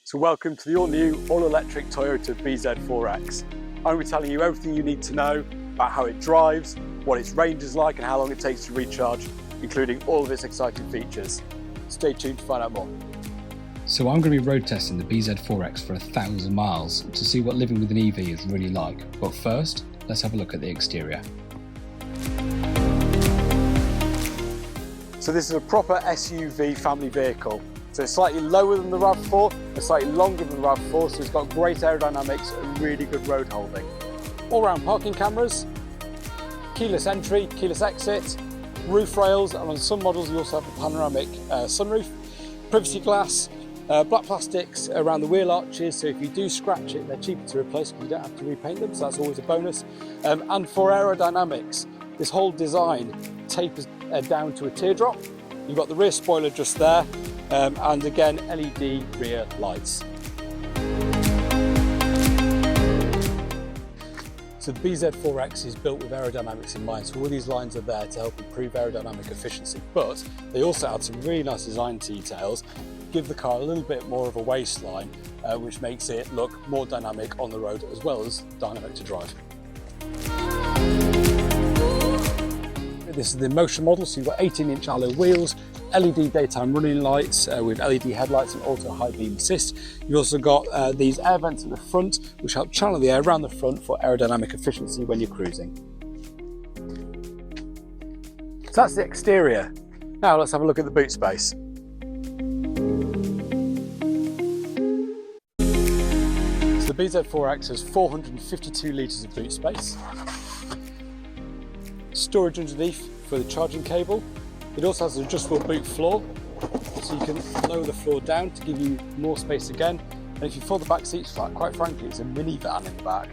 So welcome to the all-new, all-electric Toyota bZ4X. I'm going to be telling you everything you need to know about how it drives, what its range is like and how long it takes to recharge, including all of its exciting features. Stay tuned to find out more. So I'm going to be road testing the bZ4X for 1,000 miles to see what living with an EV is really like. But first, let's have a look at the exterior. So this is a proper SUV family vehicle. So it's slightly lower than the RAV4, and slightly longer than the RAV4, so it's got great aerodynamics and really good road holding. All-round parking cameras, keyless entry, keyless exit, roof rails, and on some models you also have a panoramic sunroof, privacy glass, black plastics around the wheel arches, so if you do scratch it, they're cheaper to replace because you don't have to repaint them, so that's always a bonus. And for aerodynamics, this whole design tapers down to a teardrop. You've got the rear spoiler just there, and again LED rear lights. So the bZ4X is built with aerodynamics in mind, so all these lines are there to help improve aerodynamic efficiency, but they also add some really nice design details, give the car a little bit more of a waistline, which makes it look more dynamic on the road as well as dynamic to drive. This is the Motion model, so you've got 18-inch alloy wheels, LED daytime running lights with LED headlights and auto high beam assist. You've also got these air vents at the front, which help channel the air around the front for aerodynamic efficiency when you're cruising. So that's the exterior. Now let's have a look at the boot space. So the bZ4X has 452 litres of boot space. Storage underneath for the charging cable. It also has an adjustable boot floor, so you can lower the floor down to give you more space again. And if you fold the back seats flat, quite frankly, it's a minivan in the back.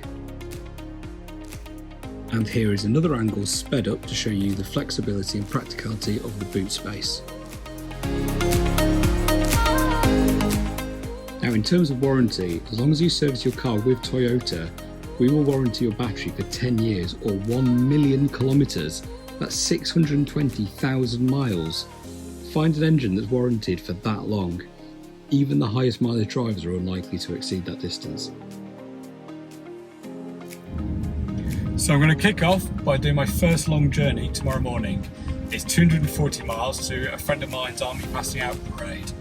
And here is another angle sped up to show you the flexibility and practicality of the boot space. Now, in terms of warranty, as long as you service your car with Toyota, we will warranty your battery for 10 years or 1 million kilometres. That's 620,000 miles. Find an engine that's warranted for that long. Even the highest mileage drivers are unlikely to exceed that distance. So I'm going to kick off by doing my first long journey tomorrow morning. It's 240 miles to a friend of mine's army passing out parade.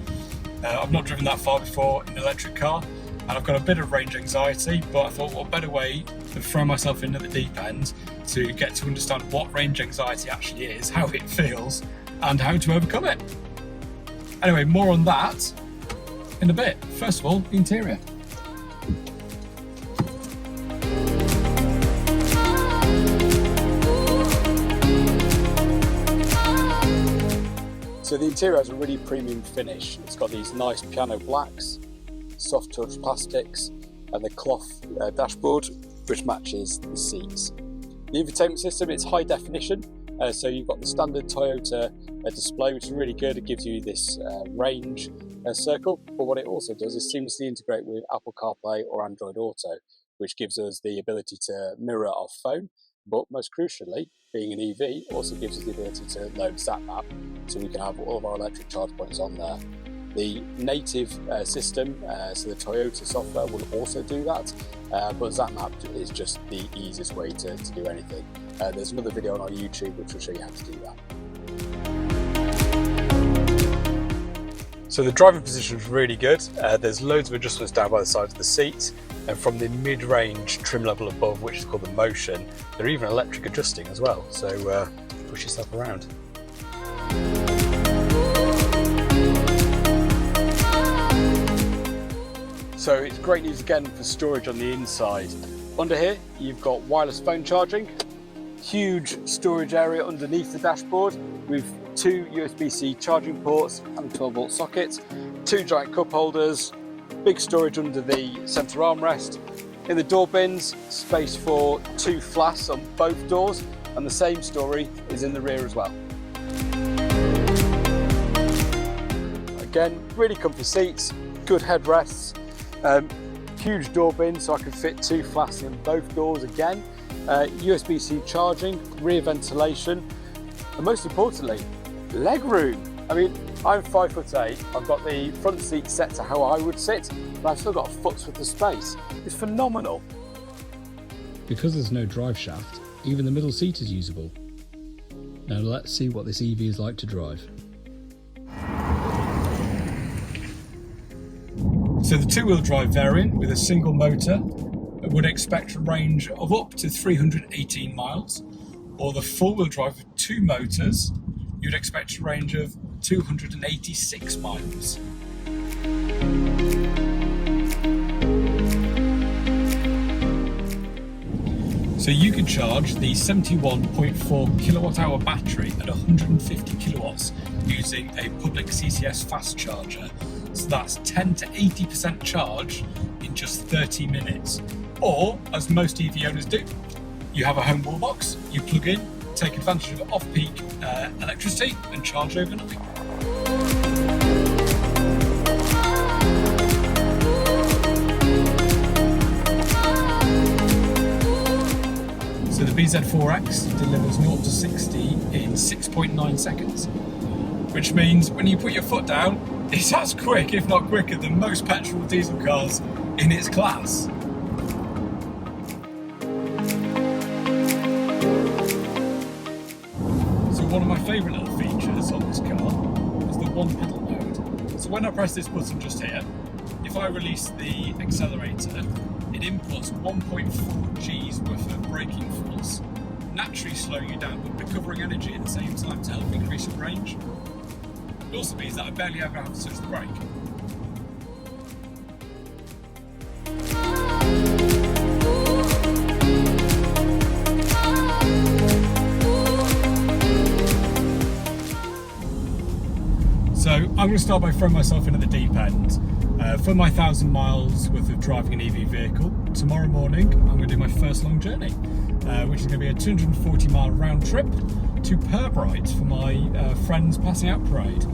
I've not driven that far before in an electric car, and I've got a bit of range anxiety, but I thought what better way than throw myself into the deep end to get to understand what range anxiety actually is, how it feels, and how to overcome it. Anyway, more on that in a bit. First of all, the interior. So the interior has a really premium finish. It's got these nice piano blacks, soft touch plastics, and the cloth dashboard, which matches the seats. The infotainment system, it's high definition, so you've got the standard Toyota display, which is really good. It gives you this range circle, but what it also does is seamlessly integrate with Apple CarPlay or Android Auto, which gives us the ability to mirror our phone, but most crucially, being an EV, also gives us the ability to load ZapMap, so we can have all of our electric charge points on there. The native system, so the Toyota software will also do that, but ZapMap is just the easiest way to do anything. There's another video on our YouTube which will show you how to do that. So the driving position is really good. There's loads of adjustments down by the sides of the seats, and from the mid-range trim level above, which is called the Motion, they're even electric adjusting as well, so push yourself around. So it's great news again for storage on the inside. Under here, you've got wireless phone charging, huge storage area underneath the dashboard with 2 USB-C charging ports and a 12-volt socket, 2 giant cup holders, big storage under the centre armrest. In the door bins, space for 2 flasks on both doors, and the same story is in the rear as well. Again, really comfy seats, good headrests. Huge door bin, so I can fit 2 flasks in both doors again. USB-C charging, rear ventilation, and most importantly, leg room. I mean, I'm 5'8", I've got the front seat set to how I would sit, but I've still got a foot's worth of space. It's phenomenal. Because there's no drive shaft, even the middle seat is usable. Now let's see what this EV is like to drive. So the two-wheel drive variant with a single motor would expect a range of up to 318 miles, or the four-wheel drive with two motors, you'd expect a range of 286 miles. So you could charge the 71.4 kilowatt hour battery at 150 kilowatts using a public CCS fast charger. So that's 10 to 80% charge in just 30 minutes. Or, as most EV owners do, you have a home wall box, you plug in, take advantage of off-peak electricity and charge overnight. So the bZ4X delivers 0 to 60 in 6.9 seconds, which means when you put your foot down, it's as quick, if not quicker, than most petrol diesel cars in its class. So one of my favourite little features on this car is the one pedal mode. So when I press this button just here, if I release the accelerator, it inputs 1.4 G's worth of braking force, naturally slowing you down but recovering energy at the same time to help increase your range. It also means that I barely ever have to touch the brake. So I'm going to start by throwing myself into the deep end. For my 1,000 miles worth of driving an EV vehicle, tomorrow morning I'm going to do my first long journey, which is going to be a 240 mile round trip to Purbright for my friend's passing out parade.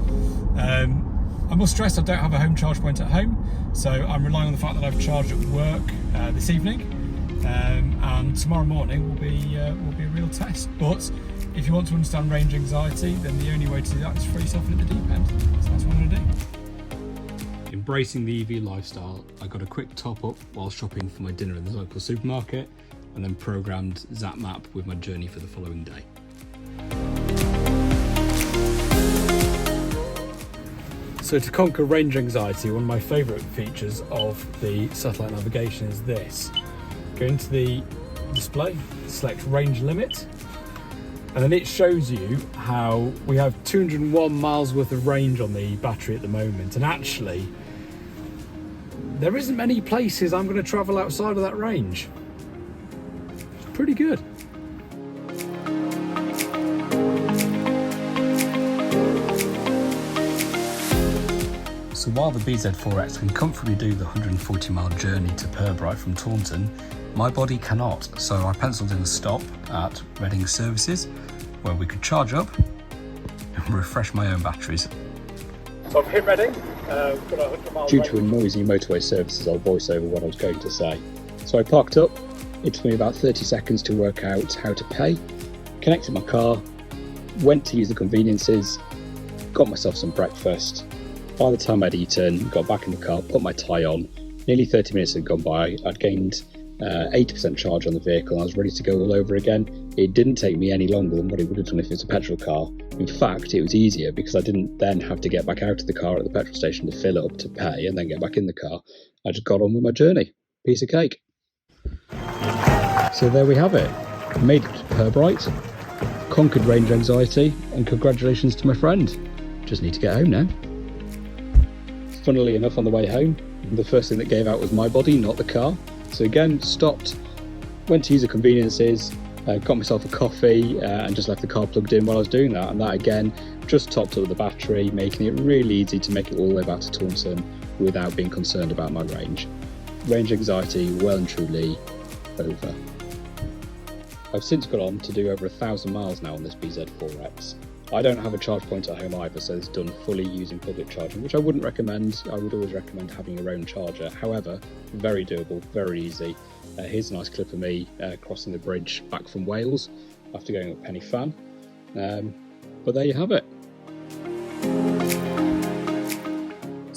I must stress I don't have a home charge point at home, so I'm relying on the fact that I've charged at work this evening, and tomorrow morning will be a real test. But if you want to understand range anxiety, then the only way to do that is throw yourself into the deep end. So that's what I'm going to do. Embracing the EV lifestyle, I got a quick top up while shopping for my dinner in the local supermarket, and then programmed ZapMap with my journey for the following day. So to conquer range anxiety, one of my favourite features of the satellite navigation is this. Go into the display, select range limit, and then it shows you how we have 201 miles worth of range on the battery at the moment, and actually there isn't many places I'm going to travel outside of that range. It's pretty good. So while the bZ4X can comfortably do the 140 mile journey to Purbright from Taunton, my body cannot, so I penciled in a stop at Reading Services where we could charge up and refresh my own batteries. So I've hit Reading, got 100 miles. Due to a noisy motorway services, I'll voice over what I was going to say. So I parked up, it took me about 30 seconds to work out how to pay, connected my car, went to use the conveniences, got myself some breakfast. By the time I'd eaten, got back in the car, put my tie on, nearly 30 minutes had gone by, I'd gained 80% charge on the vehicle and I was ready to go all over again. It didn't take me any longer than what it would have done if it was a petrol car. In fact, it was easier because I didn't then have to get back out of the car at the petrol station to fill up, to pay, and then get back in the car. I just got on with my journey. Piece of cake. So there we have it. Made it to Purbright, conquered range anxiety, and congratulations to my friend. Just need to get home now. Funnily enough, on the way home, the first thing that gave out was my body, not the car. So again, stopped, went to use the conveniences, got myself a coffee and just left the car plugged in while I was doing that. And that again, just topped up the battery, making it really easy to make it all the way back to Taunton without being concerned about my range. Range anxiety well and truly over. I've since got on to do over 1,000 miles now on this bZ4X. I don't have a charge point at home either, so it's done fully using public charging, which I wouldn't recommend. I would always recommend having your own charger. However, very doable, very easy. Here's a nice clip of me crossing the bridge back from Wales after going up Penny Fan. But there you have it.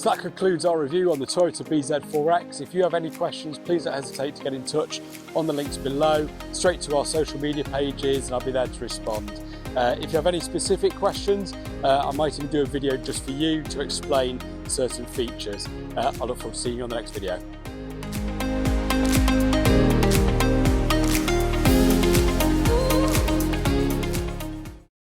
So that concludes our review on the Toyota bZ4X. If you have any questions, please don't hesitate to get in touch on the links below, straight to our social media pages, and I'll be there to respond. If you have any specific questions, I might even do a video just for you to explain certain features. I look forward to seeing you on the next video.